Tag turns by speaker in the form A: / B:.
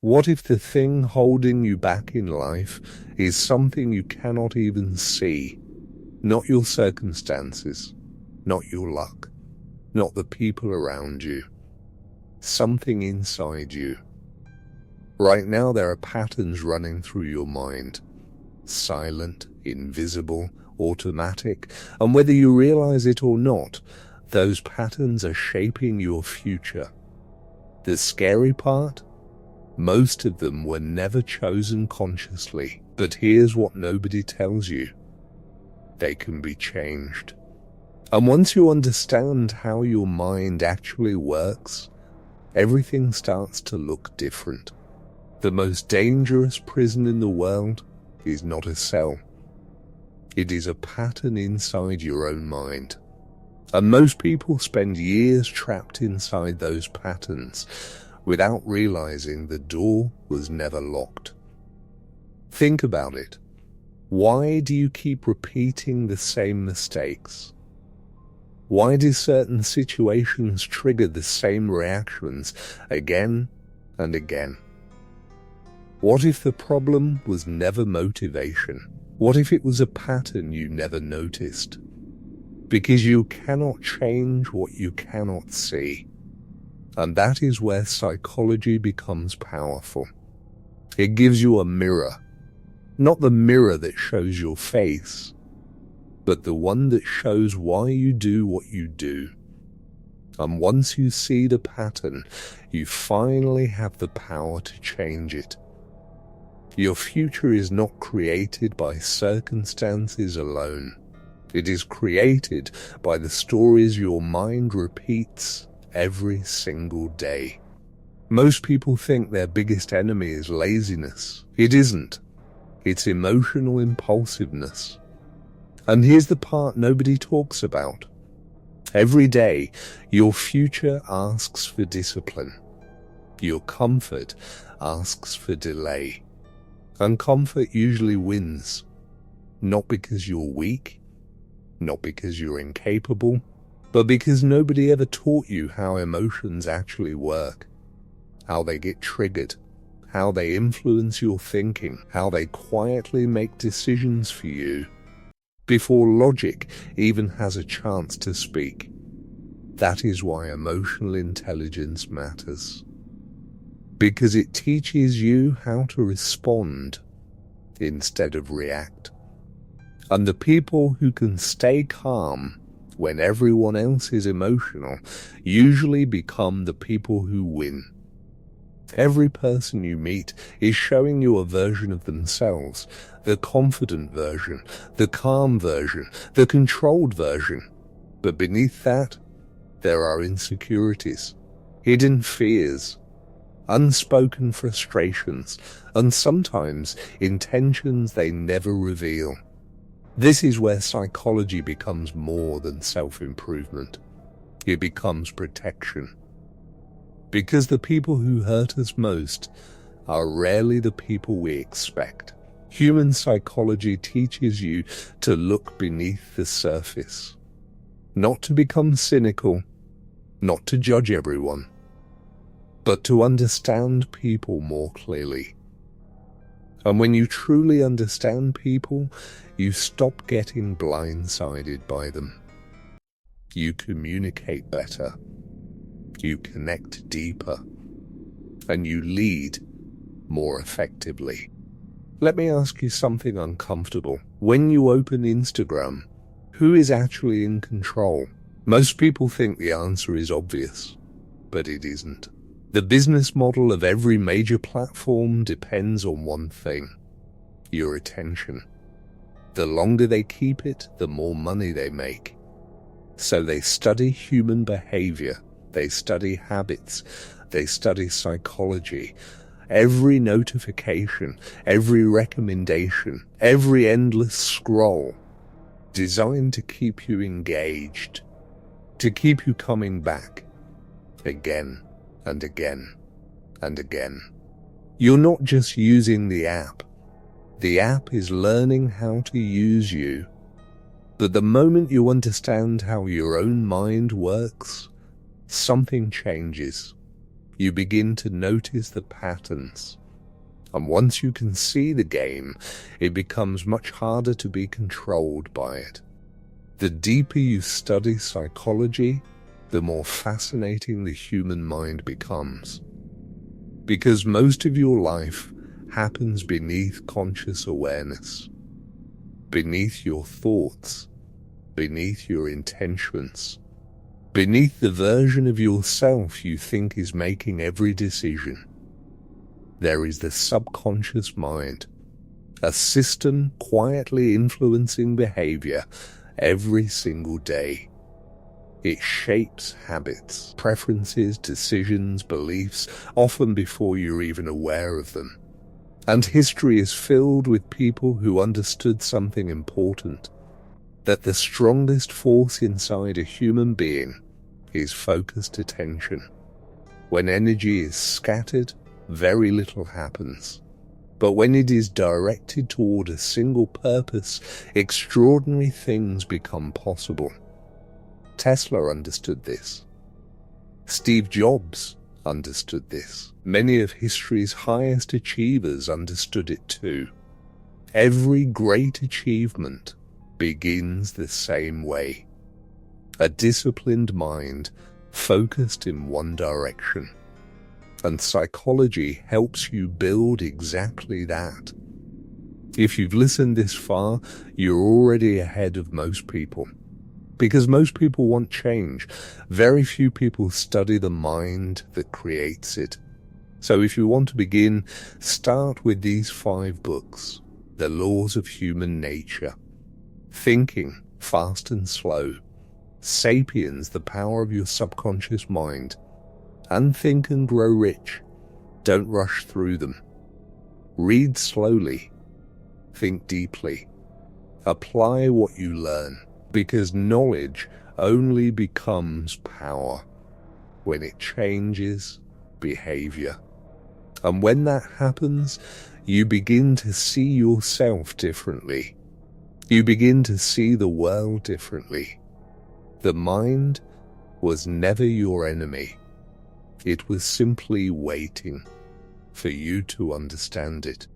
A: What if the thing holding you back in life is something you cannot even see? Not your circumstances, not your luck, not the people around you. Something inside you. Right now there are patterns running through your mind. Silent, invisible, automatic, and whether you realize it or not, those patterns are shaping your future. The scary part? Most of them were never chosen consciously, but here's what nobody tells you. They can be changed. And once you understand how your mind actually works, everything starts to look different. The most dangerous prison in the world is not a cell. It is a pattern inside your own mind. And most people spend years trapped inside those patterns without realizing the door was never locked. Think about it. Why do you keep repeating the same mistakes? Why do certain situations trigger the same reactions again and again? What if the problem was never motivation? What if it was a pattern you never noticed? Because you cannot change what you cannot see. And that is where psychology becomes powerful. It gives you a mirror. Not the mirror that shows your face, but the one that shows why you do what you do. And once you see the pattern, you finally have the power to change it. Your future is not created by circumstances alone. It is created by the stories your mind repeats every single day. Most people think their biggest enemy is laziness. It isn't. It's emotional impulsiveness. And here's the part nobody talks about. Every day, your future asks for discipline. Your comfort asks for delay. And comfort usually wins. Not because you're weak, not because you're incapable, but because nobody ever taught you how emotions actually work, how they get triggered, how they influence your thinking, how they quietly make decisions for you before logic even has a chance to speak. That is why emotional intelligence matters. Because it teaches you how to respond instead of react. And the people who can stay calm when everyone else is emotional usually become the people who win. Every person you meet is showing you a version of themselves, the confident version, the calm version, the controlled version. But beneath that, there are insecurities, hidden fears, unspoken frustrations, and sometimes intentions they never reveal. This is where psychology becomes more than self-improvement. It becomes protection. Because the people who hurt us most are rarely the people we expect. Human psychology teaches you to look beneath the surface. Not to become cynical, not to judge everyone, but to understand people more clearly. And when you truly understand people, you stop getting blindsided by them. You communicate better. You connect deeper, and you lead more effectively. Let me ask you something uncomfortable. When you open Instagram, who is actually in control? Most people think the answer is obvious, but it isn't. The business model of every major platform depends on one thing: your attention. The longer they keep it, the more money they make. So they study human behavior. They study habits, they study psychology. Every notification, every recommendation, every endless scroll, designed to keep you engaged, to keep you coming back, again and again and again. You're not just using the app is learning how to use you. But the moment you understand how your own mind works, something changes. You begin to notice the patterns. And once you can see the game, it becomes much harder to be controlled by it. The deeper you study psychology, the more fascinating the human mind becomes. Because most of your life happens beneath conscious awareness, beneath your thoughts, beneath your intentions, beneath the version of yourself you think is making every decision. There is the subconscious mind, a system quietly influencing behavior every single day. It shapes habits, preferences, decisions, beliefs, often before you're even aware of them. And history is filled with people who understood something important, that the strongest force inside a human being is focused attention. When energy is scattered, very little happens. But when it is directed toward a single purpose, extraordinary things become possible. Tesla understood this. Steve Jobs understood this. Many of history's highest achievers understood it too. Every great achievement begins the same way. A disciplined mind focused in one direction. And psychology helps you build exactly that. If you've listened this far, you're already ahead of most people. Because most people want change. Very few people study the mind that creates it. So if you want to begin, start with these 5 books. The Laws of Human Nature, Thinking, Fast and Slow, Sapiens, The Power of Your Subconscious Mind, and Think and Grow Rich. Don't rush through them. Read slowly. Think deeply. Apply what you learn, because knowledge only becomes power when it changes behavior. And when that happens, you begin to see yourself differently. You begin to see the world differently. The mind was never your enemy. It was simply waiting for you to understand it.